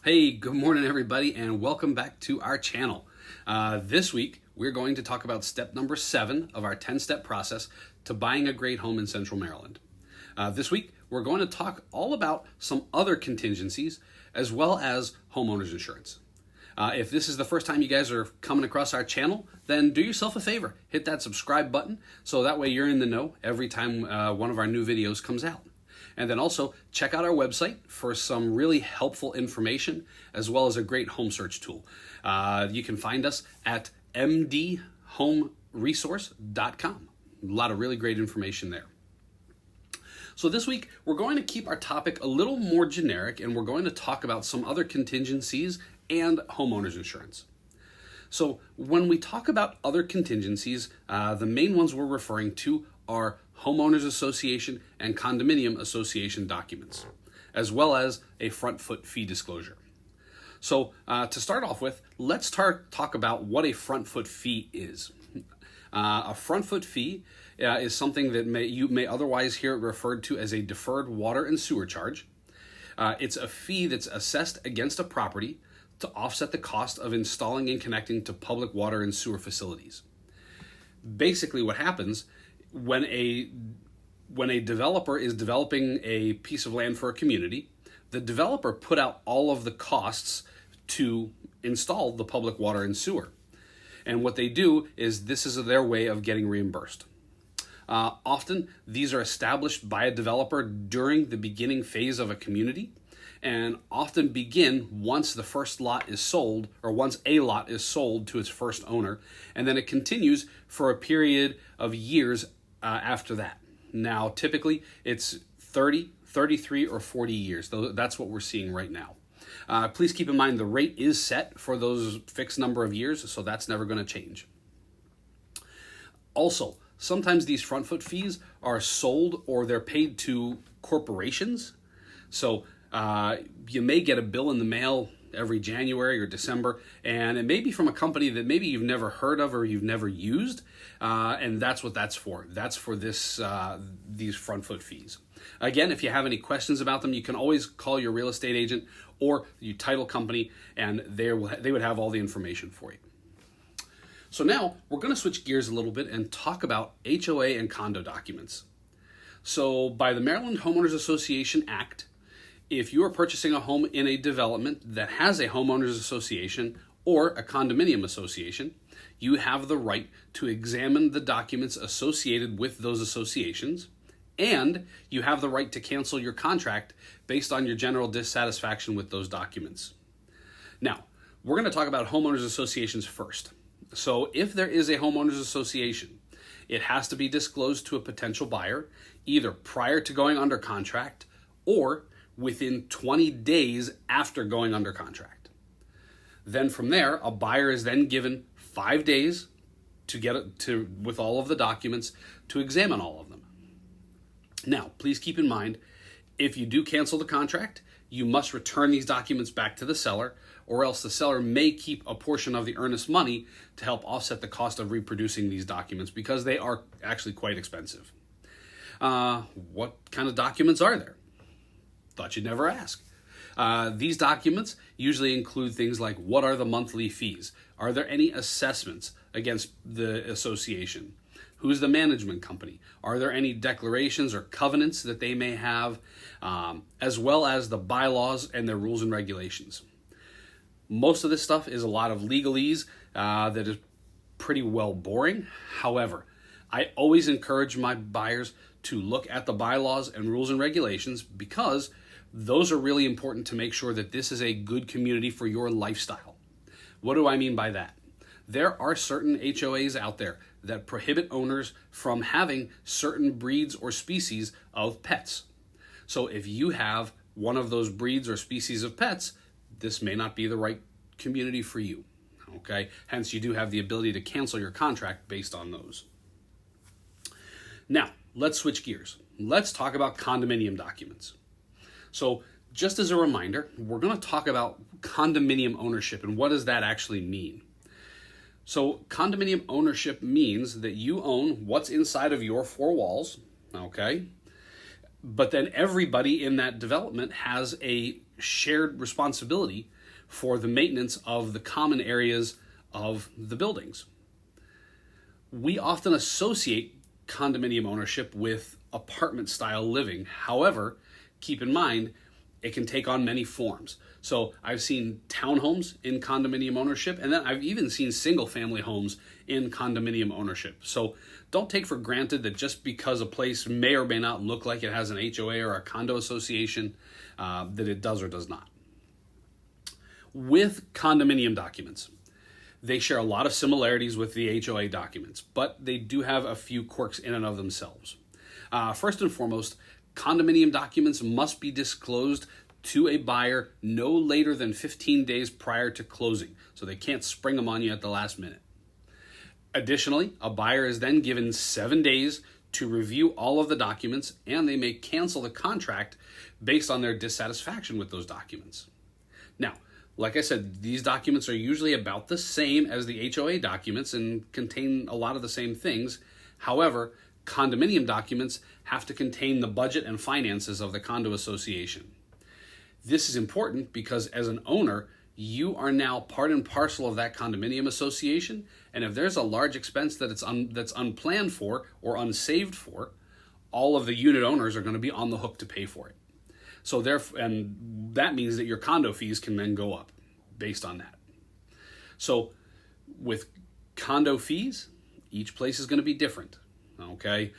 Hey, good morning everybody and welcome back to our channel. This week we're going to talk about step number 7 of our 10-step process to buying a great home in Central Maryland. This week we're going to talk all about some other contingencies as well as homeowners insurance. If this is the first time you guys are coming across our channel, then do yourself a favor. Hit that subscribe button so that way you're in the know every time one of our new videos comes out. And then also check out our website for some really helpful information as well as a great home search tool. You can find us at mdhomeresource.com. A lot of really great information there. So this week we're going to keep our topic a little more generic and we're going to talk about some other contingencies and homeowners insurance. So when we talk about other contingencies, the main ones we're referring to are homeowners association and condominium association documents, as well as a front foot fee disclosure. So to start off with, let's talk about what a front foot fee is. A front foot fee is something that you may otherwise hear it referred to as a deferred water and sewer charge. It's a fee that's assessed against a property to offset the cost of installing and connecting to public water and sewer facilities. Basically what happens when a developer is developing a piece of land for a community, the developer put out all of the costs to install the public water and sewer. And what they do is this is their way of getting reimbursed. Often these are established by a developer during the beginning phase of a community and often begin once the first lot is sold or once a lot is sold to its first owner, and then it continues for a period of years after that. Now, typically it's 30, 33, or 40 years. That's what we're seeing right now. Please keep in mind the rate is set for those fixed number of years, so that's never going to change. Also, sometimes these front foot fees are sold or they're paid to corporations. So you may get a bill in the mail every January or December, and it may be from a company that maybe you've never heard of or you've never used, and that's what that's for. That's for these front foot fees. Again, if you have any questions about them, you can always call your real estate agent or your title company, and they would have all the information for you. So now we're going to switch gears a little bit and talk about HOA and condo documents. So by the Maryland Homeowners Association Act, if you are purchasing a home in a development that has a homeowners association or a condominium association, you have the right to examine the documents associated with those associations, and you have the right to cancel your contract based on your general dissatisfaction with those documents. Now, we're going to talk about homeowners associations first. So if there is a homeowners association, it has to be disclosed to a potential buyer either prior to going under contract or within 20 days after going under contract. Then from there, a buyer is then given 5 days to with all of the documents to examine all of them. Now, please keep in mind, if you do cancel the contract, you must return these documents back to the seller, or else the seller may keep a portion of the earnest money to help offset the cost of reproducing these documents because they are actually quite expensive. What kind of documents are there? Thought you'd never ask. These documents usually include things like, what are the monthly fees? Are there any assessments against the association? Who's the management company? Are there any declarations or covenants that they may have, as well as the bylaws and their rules and regulations? Most of this stuff is a lot of legalese that is pretty well boring. However, I always encourage my buyers to look at the bylaws and rules and regulations because those are really important to make sure that this is a good community for your lifestyle. What do I mean by that? There are certain HOAs out there that prohibit owners from having certain breeds or species of pets. So if you have one of those breeds or species of pets, this may not be the right community for you. Okay? Hence, you do have the ability to cancel your contract based on those. Now, let's switch gears. Let's talk about condominium documents. So just as a reminder, we're going to talk about condominium ownership and what does that actually mean. So condominium ownership means that you own what's inside of your four walls, okay? But then everybody in that development has a shared responsibility for the maintenance of the common areas of the buildings. We often associate condominium ownership with apartment style living. However, keep in mind, it can take on many forms. So I've seen townhomes in condominium ownership, and then I've even seen single family homes in condominium ownership. So don't take for granted that just because a place may or may not look like it has an HOA or a condo association, that it does or does not. With condominium documents, they share a lot of similarities with the HOA documents, but they do have a few quirks in and of themselves. First and foremost, condominium documents must be disclosed to a buyer no later than 15 days prior to closing, so they can't spring them on you at the last minute. Additionally, a buyer is then given 7 days to review all of the documents, and they may cancel the contract based on their dissatisfaction with those documents. Now, like I said, these documents are usually about the same as the HOA documents and contain a lot of the same things. However, condominium documents have to contain the budget and finances of the condo association. This is important because as an owner, you are now part and parcel of that condominium association, and if there's a large expense that's unplanned for or unsaved for, all of the unit owners are going to be on the hook to pay for it. So and that means that your condo fees can then go up based on that. So with condo fees, each place is going to be different. Okay,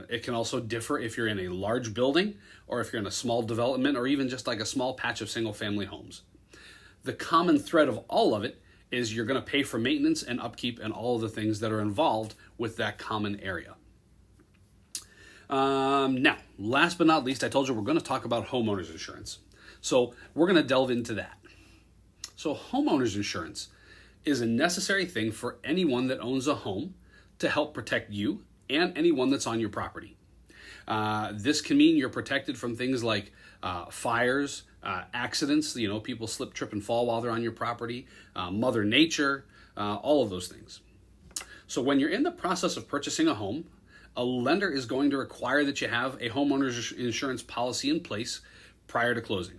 it can also differ if you're in a large building or if you're in a small development or even just like a small patch of single family homes. The common thread of all of it is you're going to pay for maintenance and upkeep and all of the things that are involved with that common area. Now, last but not least, I told you we're going to talk about homeowners insurance. So we're going to delve into that. So homeowners insurance is a necessary thing for anyone that owns a home to help protect you and anyone that's on your property. This can mean you're protected from things like fires, accidents, people slip, trip, and fall while they're on your property, Mother Nature, all of those things. So when you're in the process of purchasing a home, a lender is going to require that you have a homeowner's insurance policy in place prior to closing.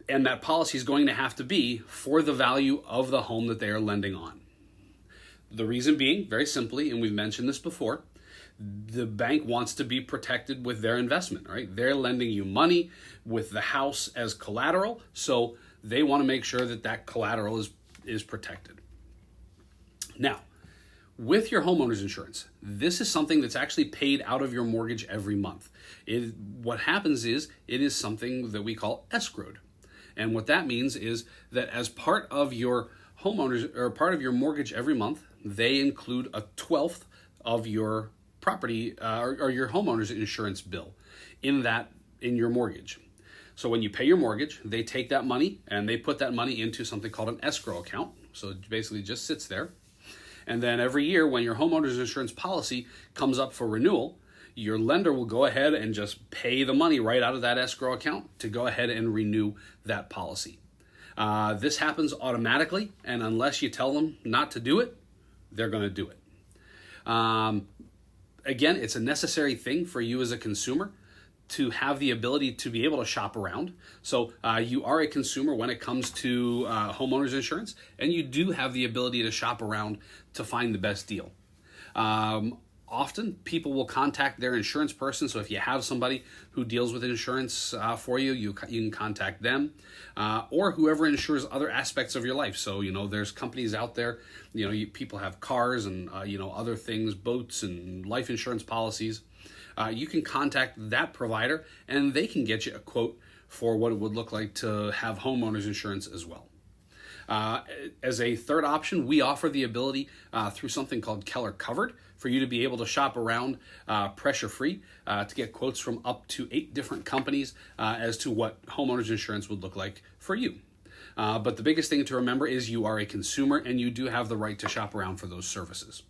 And that policy is going to have to be for the value of the home that they are lending on. The reason being, very simply, and we've mentioned this before, the bank wants to be protected with their investment, right? They're lending you money with the house as collateral, so they want to make sure that that collateral is protected. Now, with your homeowner's insurance, this is something that's actually paid out of your mortgage every month. What happens is it is something that we call escrowed. And what that means is that as part of your homeowners or part of your mortgage every month, they include a 1/12 of your property or your homeowner's insurance bill in your mortgage. So when you pay your mortgage, they take that money and they put that money into something called an escrow account. So it basically just sits there. And then every year when your homeowner's insurance policy comes up for renewal, your lender will go ahead and just pay the money right out of that escrow account to go ahead and renew that policy. This happens automatically, and unless you tell them not to do it, they're going to do it. Again, it's a necessary thing for you as a consumer to have the ability to be able to shop around. So you are a consumer when it comes to homeowners insurance, and you do have the ability to shop around to find the best deal. Often people will contact their insurance person. So if you have somebody who deals with insurance for you, you can contact them or whoever insures other aspects of your life. So, there's companies out there, people have cars and, other things, boats and life insurance policies. You can contact that provider and they can get you a quote for what it would look like to have homeowners insurance as well. As a third option, we offer the ability through something called Keller Covered for you to be able to shop around pressure-free to get quotes from up to 8 different companies as to what homeowners insurance would look like for you. But the biggest thing to remember is you are a consumer and you do have the right to shop around for those services.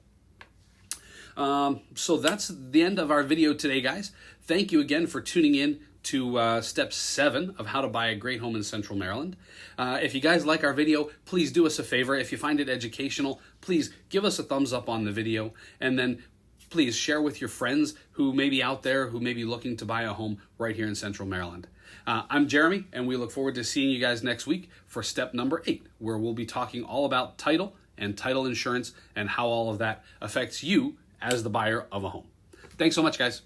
So that's the end of our video today, guys. Thank you again for tuning in to step 7 of how to buy a great home in Central Maryland. If you guys like our video, please do us a favor. If you find it educational, please give us a thumbs up on the video, and then please share with your friends who may be out there, who may be looking to buy a home right here in Central Maryland. I'm Jeremy, and we look forward to seeing you guys next week for step number 8, where we'll be talking all about title and title insurance and how all of that affects you as the buyer of a home. Thanks so much, guys.